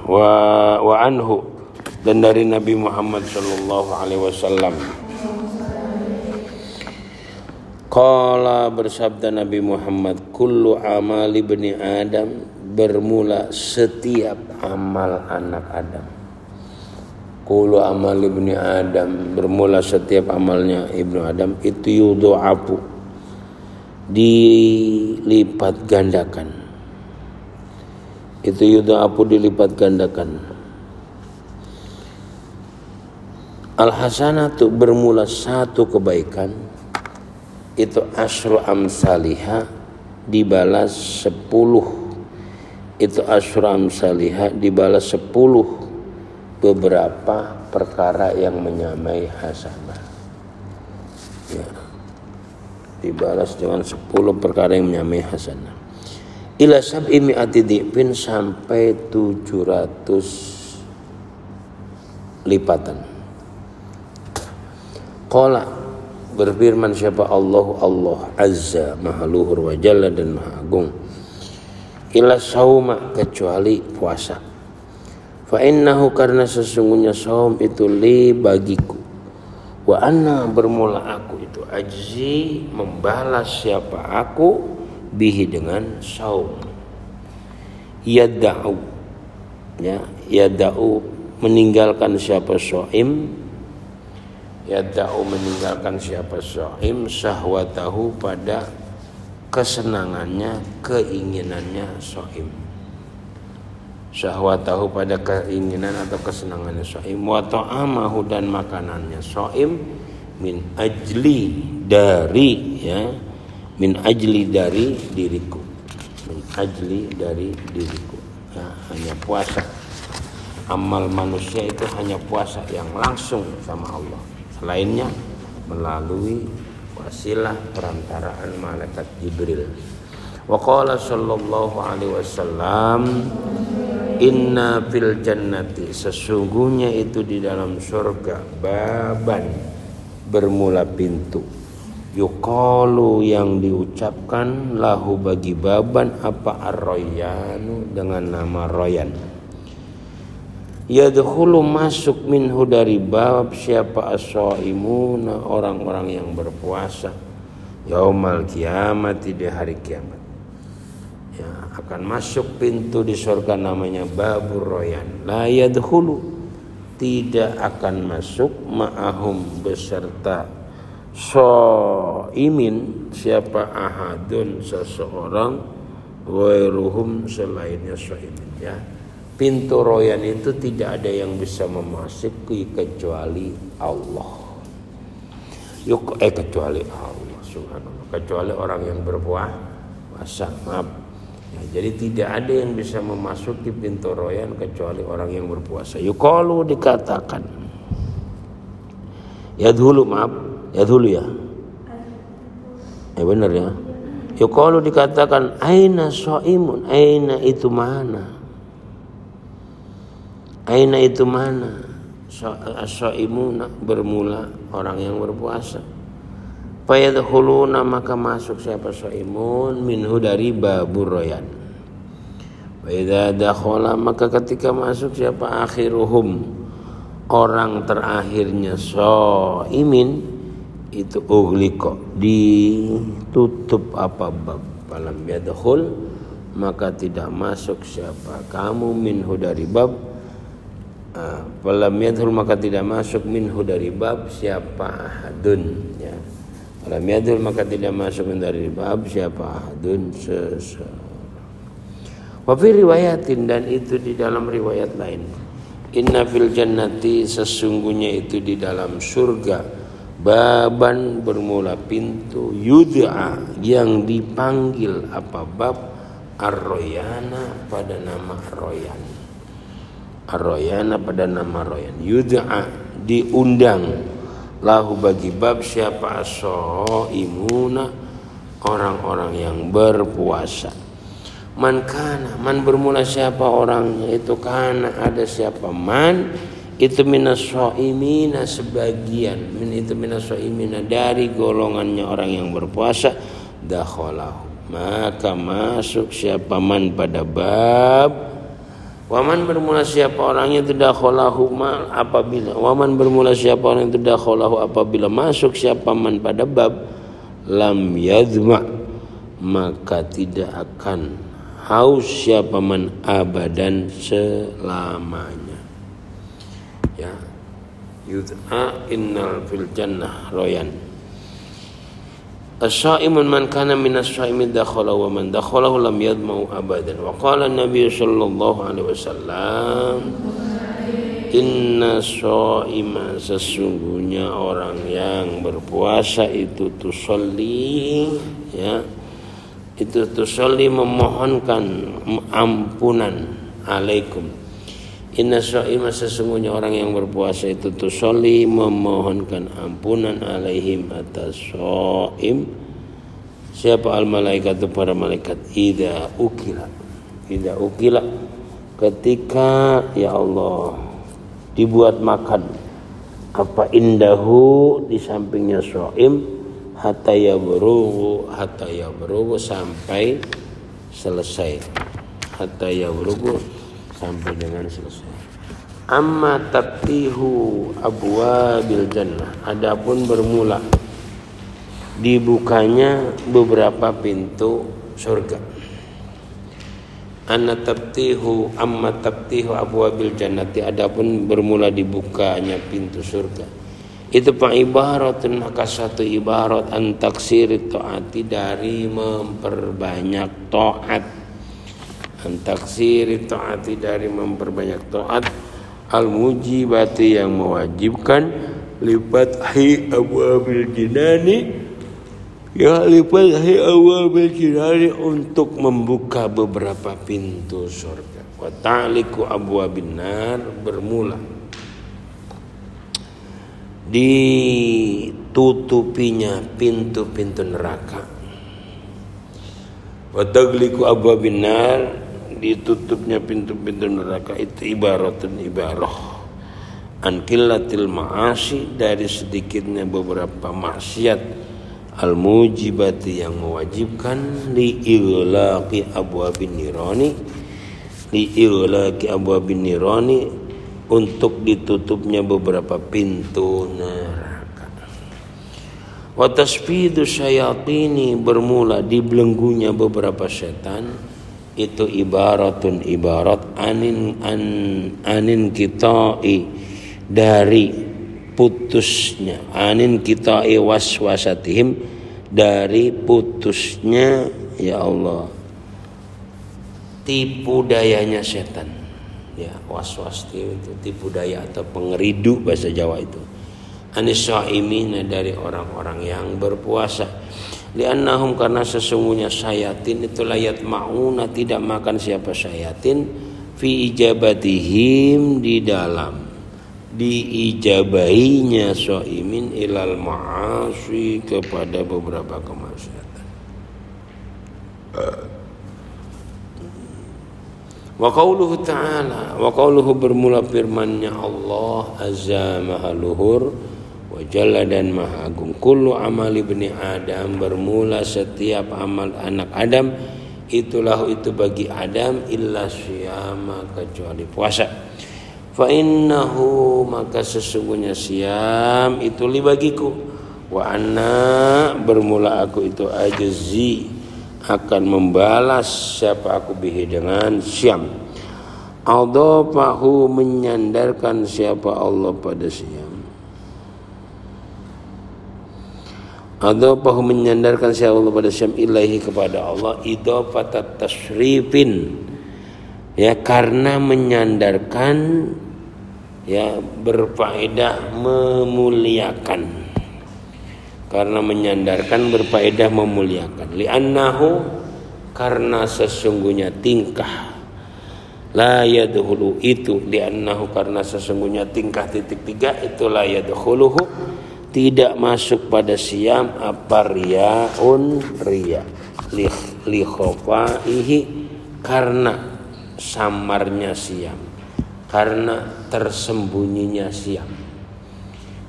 wa anhu, dan dari Nabi Muhammad sallallahu alaihi wasallam. Qala, bersabda Nabi Muhammad, kullu amali ibni Adam, bermula setiap amal anak Adam. Kullu amali ibni Adam, bermula setiap amalnya ibnu Adam, itu yudha'afu, dilipat gandakan. Itu yudha'afu, dilipat gandakan. Al-hasanatu, bermula satu kebaikan, itu asyru amsalihah, dibalas 10. Itu asyru amsalihah, dibalas 10 beberapa perkara yang menyamai hasanah. Ya. Dibalas dengan 10 perkara yang menyamai hasanah. Ila sab'i mi'ati dhi'fin, sampai 700 lipatan. Qala, berfirman siapa Allah azza, maha luhur wa jalla dan maha agung, ila sauma, kecuali puasa. Fa innahu, karena sesungguhnya saum itu li, bagiku, wa anna, bermula aku itu ajzi, membalas siapa aku, bihi, dengan saum. Yada'u, ya, yada'u, meninggalkan siapa shaim, yada'u, meninggalkan siapa shaim, syahwatahu, pada kesenangannya, keinginannya shaim. Syahwatahu, pada keinginan atau kesenangannya shaim, wa ta'amahu, dan makanannya shaim, min ajli, dari, ya, min ajli, dari diriku, min ajli, dari diriku, ya, hanya puasa. Amal manusia itu hanya puasa yang langsung sama Allah, lainnya melalui wasilah perantaraan malaikat Jibril. Wa qala sallallahu alaihi wasallam, inna fil jannati, sesungguhnya itu di dalam surga, baban, bermula pintu, yuqalu, yang diucapkan, lahu, bagi baban, apa, ar-rayyanu, dengan nama Royan. Yadkhulu, masuk, minhu, dari bab, siapa, as-shaimuna, orang-orang yang berpuasa, yaumal kiamati, di hari kiamat. Ya, akan masuk pintu di surga namanya Babur Royan. La yadkhulu, tidak akan masuk, ma'ahum, beserta shaimin, siapa, ahadun, seseorang, ghairuhum, selainnya shaimin, ya. Pintu Royan itu tidak ada yang bisa memasuki kecuali Allah. Kecuali Allah subhanallah, kecuali orang yang berpuasa. Maaf. Ya, jadi tidak ada yang bisa memasuki pintu Royan kecuali orang yang berpuasa. Yuqalu, dikatakan. Yadhulu, maaf. Yadhulu, ya. Benar, ya. Yuqalu, dikatakan, aina shaimun, aina itu mana? Aina itu mana? As-shaimuna, bermula orang yang berpuasa. Fayadkhuluna, maka masuk siapa shaimun, minhu, dari Babur Royan. Wa idza dakhala, maka ketika masuk siapa, akhiruhum, orang terakhirnya shaimin, itu ughliqa, ditutup apa, bab. Falam yadkhul, maka tidak masuk siapa kamu, minhu, dari bab. Falam yadkhul, maka tidak masuk, minhu, dari bab, siapa, ahadun, ya. Falam yadkhul, maka tidak masuk dari bab, siapa, ahadun, seseorang. Wa fi riwayatin, dan itu di dalam riwayat lain, inna fil jannati, sesungguhnya itu di dalam surga, baban, bermula pintu, yud'a, yang dipanggil apa, bab, ar-royana, pada nama Royan. Ar-Royana, pada nama Royan. Yud'a, diundang, lahu, bagi bab, siapa, as-shaimuna, orang-orang yang berpuasa. Man kana, man, bermula siapa orangnya, itu kana, ada siapa, man, itu minas shaimina, sebagian, min itu minas shaimina, dari golongannya orang yang berpuasa, dakhalahu, maka masuk siapa man pada bab, Waman bermula siapa orang yang dakhalahu apabila waman bermula siapa orang yang dakhalahu apabila masuk siapa man pada bab lam yadhma maka tidak akan haus siapa man abadan selamanya. Ya. Yud'a innal fil jannah royan. As-sha'imun man kana minas sha'imin dakhala wa man dakhalahu lam yadma'u abadan. Wa qala an-nabiy sallallahu alaihi wasallam inna sha'ima sesungguhnya orang yang berpuasa itu tusolli ya itu tusolli memohonkan ampunan alaikum. Inna sha'ima sesungguhnya orang yang berpuasa itu tusolli memohonkan ampunan alaihim atas sha'im. Siapa al malaikatu para malaikat idza ukila ketika ya Allah dibuat makan apa indahu di sampingnya sha'im hatta yabrughu sampai selesai sampai dengan selesai. Amma tabtihu abwabil jannah adapun bermula dibukanya beberapa pintu surga. Amma tabtihu abwabil jannati adapun bermula dibukanya pintu surga. Itu pak ibaratun maka satu ibarat an taksiri taati dari memperbanyak taat. Antaksiri taati dari memperbanyak taat al-mujibati yang mewajibkan lifathi abwabil jinani ya lifathi abwabil jinani untuk membuka beberapa pintu surga. Wa ta'liqu abwabin nar bermula ditutupinya pintu-pintu neraka. Wa taghliqu abwabin nar ditutupnya pintu-pintu neraka itu ibaratun ibarah an qillatil ma'asi dari sedikitnya beberapa maksiat al mujibati yang mewajibkan li ighlaqi abwabin nirani untuk ditutupnya beberapa pintu neraka. Wa tasfidu syayatini bermula dibelenggunya beberapa setan itu ibarat anin kitai dari putusnya anin kitai waswasatihim dari putusnya ya Allah tipu dayanya setan ya waswas itu tipu daya atau pengeridu bahasa Jawa itu anis shaimina dari orang-orang yang berpuasa. Liannahum karena sesungguhnya syayatin itu layat ma'una tidak makan siapa syayatin fi ijabatihim di dalam diijabahinya shaimin ilal ma'asi kepada beberapa kemaksiatan. Wa qauluhu ta'ala wa qauluhu bermula firman-Nya Allah azza maha luhur wa jalla dan maha agung kullu amali ibni adam bermula setiap amal anak Adam itulah itu bagi Adam illa syiyama kecuali puasa. Fa innahu maka sesungguhnya siam itu li bagiku wa anna bermula aku itu ajzi akan membalas siapa aku bihi dengan siam. Adhafahu menyandarkan siapa Allah pada siam. Adhafahu menyandarkan siapa Allah pada siam ilahi kepada Allah idhafatat tasrifin ya karena menyandarkan ya berfaedah memuliakan karena menyandarkan berfaedah memuliakan li'annahu karena sesungguhnya tingkah la yadkhulu itu li'annahu karena sesungguhnya tingkah titik tiga itu la yadkhuluhu tidak masuk pada siam apa riyaun riya li khofaihi karena samarnya siam karena tersembunyinya siam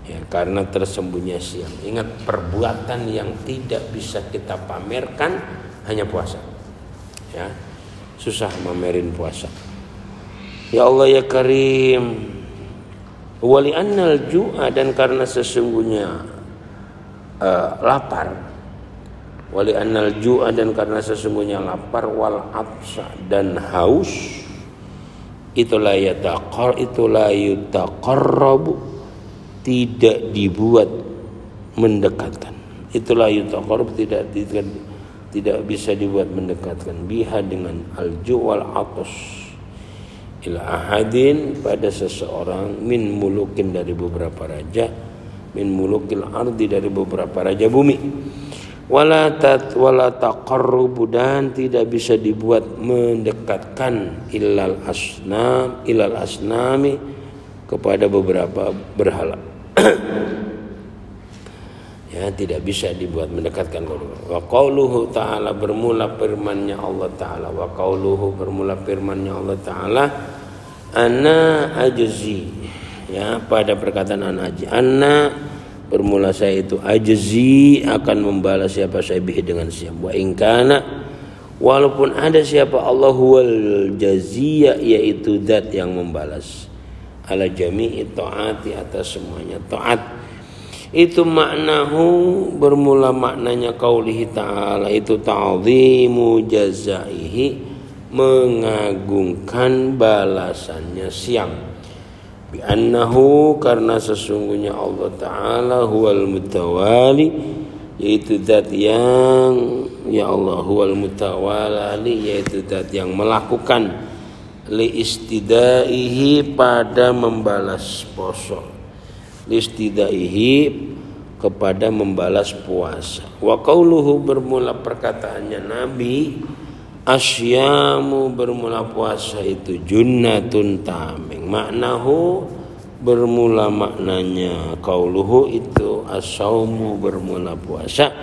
ya karena tersembunyinya siam. Ingat perbuatan yang tidak bisa kita pamerkan hanya puasa ya susah mamerin puasa Ya Allah ya Karim. Wali annal ju'a, dan karena sesungguhnya lapar. Wali annal ju'a, dan karena sesungguhnya lapar, wal atsa, dan haus, itulah yutaqarrabu, tidak dibuat mendekatkan. Itulah yutaqarrab, tidak bisa dibuat mendekatkan, biha dengan al-ju' wal atas, ila ahadin, pada seseorang, min mulukin, dari beberapa raja, min mulukil ardi, dari beberapa raja bumi, wala taqarrubu, dan tidak bisa dibuat mendekatkan, ilal asnami, kepada beberapa berhala. Ya, tidak bisa dibuat mendekatkan. Wa qauluhu ta'ala, bermula firman-Nya Allah Ta'ala. Wa qauluhu, bermula firman-Nya Allah Ta'ala, ana ajzi, ya, pada perkataan ana ajzi. Ana, bermula saya itu, ajzi, akan membalas siapa saya bihi, dengan siapa. Wa in kana, walaupun ada siapa, Allahuwal jaziyya, yaitu zat yang membalas, ala jami'i ta'ati, atas semuanya taat. Itu maknahu, bermula maknanya qaulihi ta'ala, itu ta'zimu jazaihi, mengagungkan balasannya siang. Bi annahu, karena sesungguhnya Allah Ta'ala huwal mutawali, yaitu zat yang, ya Allah, huwal mutawali, yaitu zat yang melakukan, li istidaihi, pada membalas poso, listidaihi, kepada membalas puasa. Wa qauluhu, bermula perkataannya Nabi, asyamu, bermula puasa itu, junnatun, tameng. Maknahu, bermula maknanya qauluhu itu, asyaumu, bermula puasa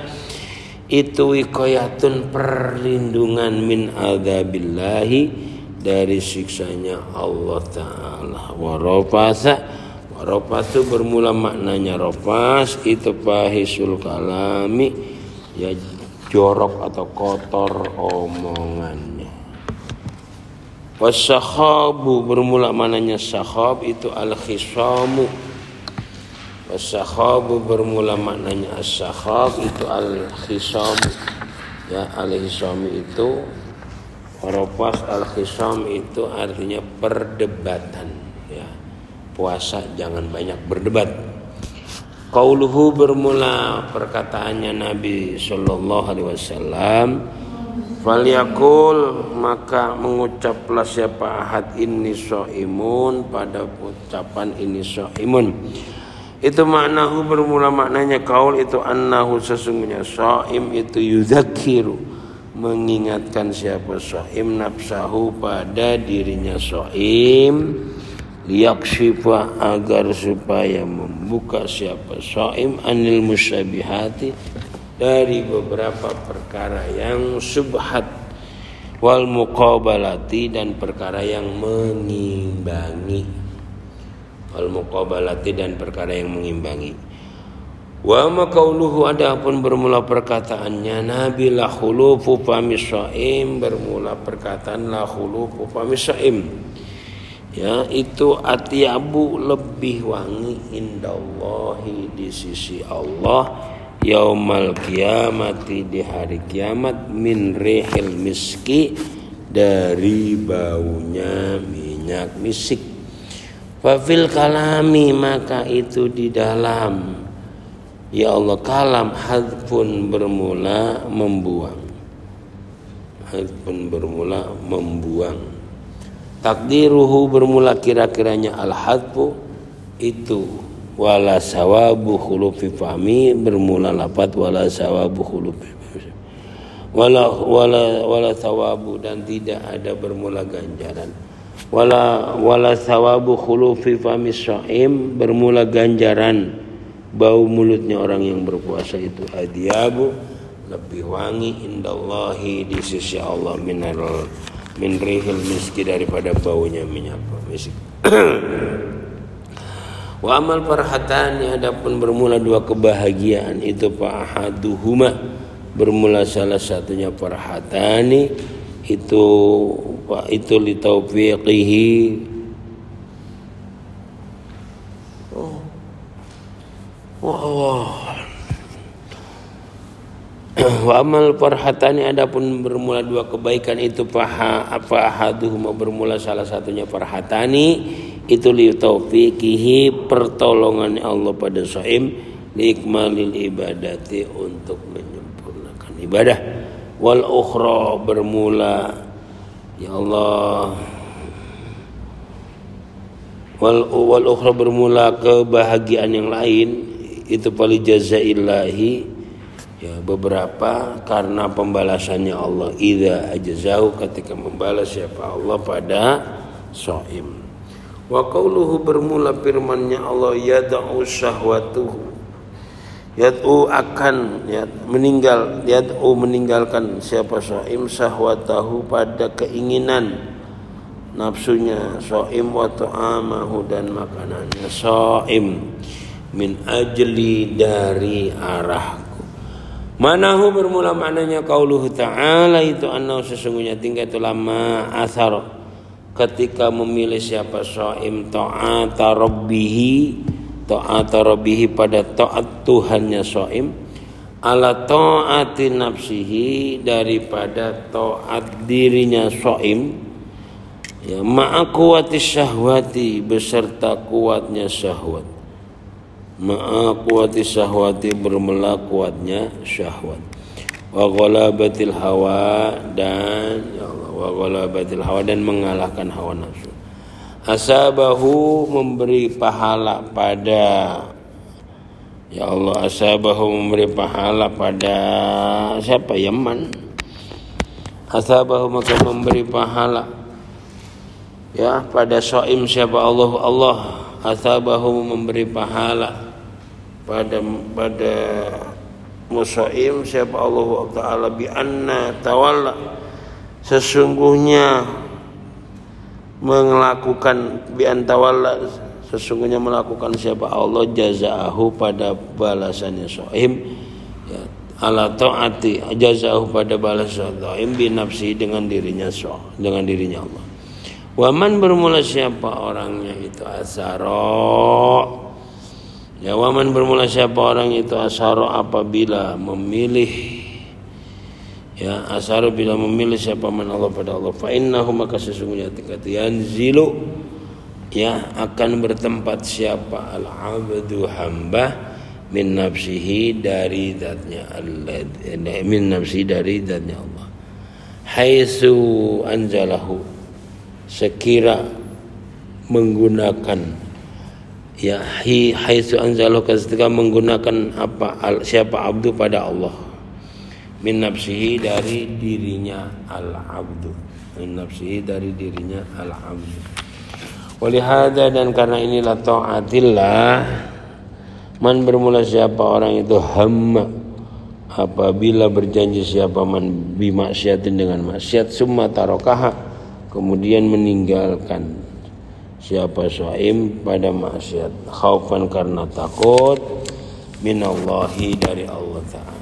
itu, wiqayatun, perlindungan, min adzabillahi, dari siksanya Allah Ta'ala. Wa rafas, bermula maknanya rafas itu, fahisul kalami, ya, jorok atau kotor omongannya. Wasakhabu, bermula maknanya sakhab itu, al-khisamu. Wasakhabu, bermula maknanya as-sakhab itu, al-khisamu, ya, al-khisamu itu rafas, al-khisam itu artinya perdebatan. Puasa jangan banyak berdebat. Qauluhu, bermula perkataannya Nabi sallallahu alaihi wasallam, falyakul, maka mengucaplah siapa ahad, inni shaimun, pada ucapan inni shaimun. Itu maknahu, bermula maknanya qaul itu, annahu, sesungguhnya shaim itu, yudzakiru, mengingatkan siapa shaim, nafsahu, pada dirinya shaim, liyakshifa, agar supaya membuka siapa shaim, anil musyabihati, dari beberapa perkara yang subhat, wal muqabalati, dan perkara yang mengimbangi. Wal muqabalati, dan perkara yang mengimbangi. Wa ma qauluhu, adapun bermula perkataannya Nabi, la khulufu fami shaim, bermula perkataan la khulufu fami shaim, ya, itu atyabu, lebih wangi, indallahi, di sisi Allah, yaumal qiyamati, di hari kiamat, min rihil miski, dari baunya minyak misik. Fafil kalami, maka itu di dalam, ya Allah, kalam, hadfun, bermula membuang, hadfun, bermula membuang. Takdiruhu, bermula kira-kiranya al-hadfu itu, wala sawabu khulufi fahmi, bermula lapat wala sawabu khulufi wala sawabu, dan tidak ada bermula ganjaran, wala sawabu khulufi fahmi shaim, bermula ganjaran bau mulutnya orang yang berpuasa itu, adyabu, lebih wangi, indallahi, di sisi Allah, min rihil miski, daripada baunya minyak misik. Wa amal farhatani, adapun bermula dua kebahagiaan itu, fa ahaduhuma, bermula salah satunya farhatani itu li taufiqihi, Wa amal farhatani, adapun bermula dua kebaikan itu ahaduhuma bermula salah satunya farhatani itu li taufiqihi pertolongan Allah pada shaim li ikmalil ibadati untuk menyempurnakan ibadah, wal ukhra bermula ya Allah wal ukhra bermula kebahagiaan yang lain itu pali jazaillahi ya beberapa karena pembalasannya Allah idza ajzau ketika membalas siapa Allah pada shaim. Wa qauluhu bermula firman-Nya Allah yad'u syahwatuhu yad'u akan ya meninggalkan siapa shaim syahwatahu pada keinginan nafsunya shaim wa ta'amahu dan makanannya shaim min ajli dari arahku. Manahu bermula maknanya qauluhu ta'ala itu annahu sesungguhnya tinggal itu lama asar ketika memilih siapa shaim ta'ata rabbihi pada taat Tuhannya shaim ala ta'ati nafsihi daripada taat dirinya shaim ya ma'a quwwati syahwati beserta kuatnya syahwat ma'a quwwati syahwati bermula kuatnya syahwat wa ghalabatil hawa dan ya Allah wa ghalabatil hawa dan mengalahkan hawa nafsu. Asabahu memberi pahala pada ya Allah asabahu memberi pahala pada siapa Yaman. Asabahu maka memberi pahala ya pada shaim siapa Allah asabahu memberi pahala pada musaim siapa Allah Ta'ala bi anna tawalla sesungguhnya melakukan bi antawalla sesungguhnya melakukan siapa Allah jazaahu pada balasannya shaim ya ala taati jazaahu pada balasan shaim bi nafsi dengan dirinya Allah. Waman bermula siapa orangnya itu asaro ya waman bermula siapa orang itu asaro apabila memilih ya asaro bila memilih siapa man Allah pada Allah fa innahu maka sesungguhnya tingkat yanzilu ya akan bertempat siapa al-abdu hamba min nafsihi dari zatnya Allah min nafsihi dari zatnya Allah haitsu anzalahu sekira menggunakan ya haitsu anzalahu ketika menggunakan siapa abdu pada Allah min nafsihi dari dirinya al-abdu min nafsihi dari dirinya al-abdu. Walihada dan karena inilah taatillah man bermula siapa orang itu hamma apabila berjanji siapa man bimaksiatin dengan maksiat summa tarokaha kemudian meninggalkan siapa shaim pada maksiat khaufan karena takut minallahi dari Allah Ta'ala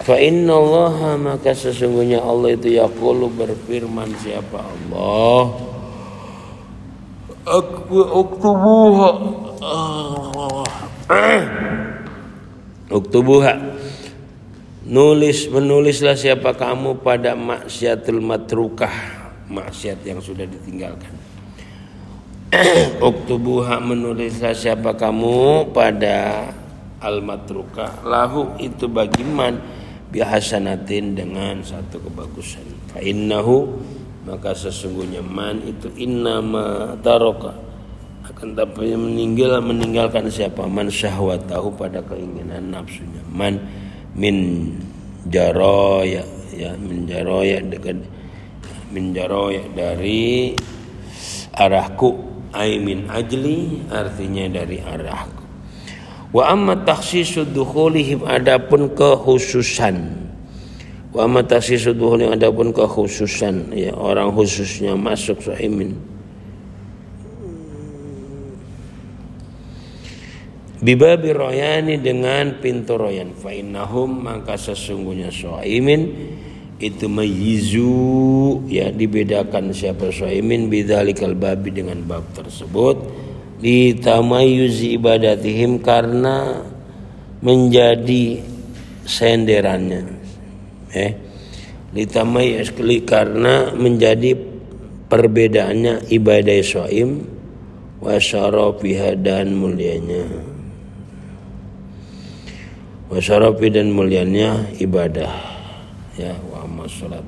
fa innallaha maka sesungguhnya Allah itu yaqulu berfirman siapa Allah uktubuha menulislah siapa kamu pada maksiatul matrukah maksiat yang sudah ditinggalkan. Uktubuha menulislah siapa kamu pada al-matrukah lahu itu bagi man bihasanatin dengan satu kebagusan. Fa innahu maka sesungguhnya man itu innama taraka akan tapi meninggalkan siapa man syahwatahu pada keinginan nafsunya man min jaraya ya min jaraya dekat min jaraya dari arahku ay min ajli artinya dari arahku. Wa amma takhsisud dukhulihim adapun kekhususan wa amma takhsisud dukhulihim adapun kekhususan ya orang khususnya masuk shaimin bibabi royani dengan pintu royan fa innahum maka sesungguhnya shaimin itu mayizu ya dibedakan siapa shaimin bidzalikal babi dengan bab tersebut Litamayuzi ibadatihim, karena menjadi senderannya. Litamayuz, karena menjadi perbedaannya ibadah shaim wa syarafiha, dan mulianya, wa syarafi dan mulianya ibadah, ya, wa amma salat